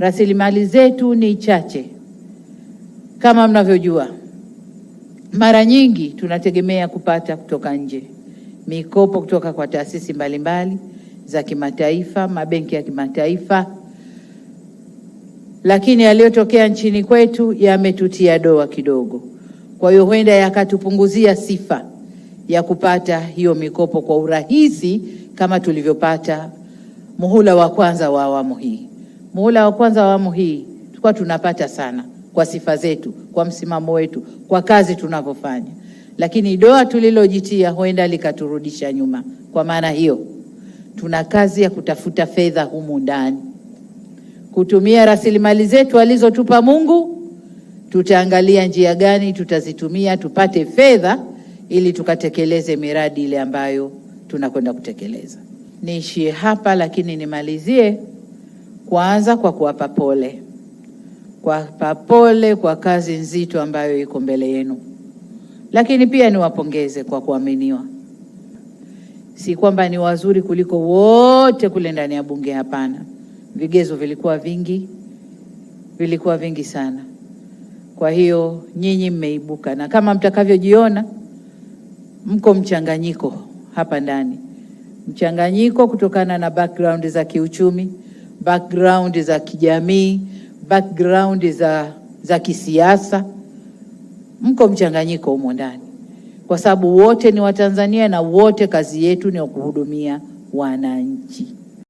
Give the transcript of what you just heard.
rasilimali zetu ni chache. Kama mnavyojua, mara nyingi tunategemea kupata kutoka nje, mikopo kutoka kwa taasisi mbalimbali za kimataifa, mabenki ya kimataifa, lakini yaliyotokea nchini kwetu yametutia doa kidogo. Kwa hiyo huenda yakatupunguzia sifa ya kupata hiyo mikopo kwa urahisi kama tulivyopata muhula wa kwanza wa awamu hii. Muhula wa kwanza wa awamu hii tulikuwa tunapata sana kwa sifa zetu, kwa msimamo wetu, kwa kazi tunavyofanya, lakini doa tulilojitia huenda likaturudisha nyuma. Kwa maana hiyo, tuna kazi ya kutafuta fedha humu ndani, kutumia rasilimali zetu alizotupa Mungu. Tutaangalia njia gani tutazitumia tupate fedha ili tukatekeleze miradi ile ambayo tunakwenda kutekeleza. Niishie hapa, lakini nimalizie kwanza kwa kuwapa pole. Kuwapa pole kwa kazi nzito ambayo iko mbele yenu. Lakini pia niwapongeze kwa kuaminiwa. Si kwamba ni wazuri kuliko wote kule ndani ya bunge, hapana. Vigezo vilikuwa vingi sana. Kwa hiyo nyinyi mmeibuka, na kama mtakavyojiona mko mchanganyiko hapa ndani. Mchanganyiko kutokana na background za kiuchumi, background za kijamii, background za kisiasa. Mko mchanganyiko humo ndani, kwa sababu wote ni Watanzania na wote kazi yetu ni kuhudumia wananchi.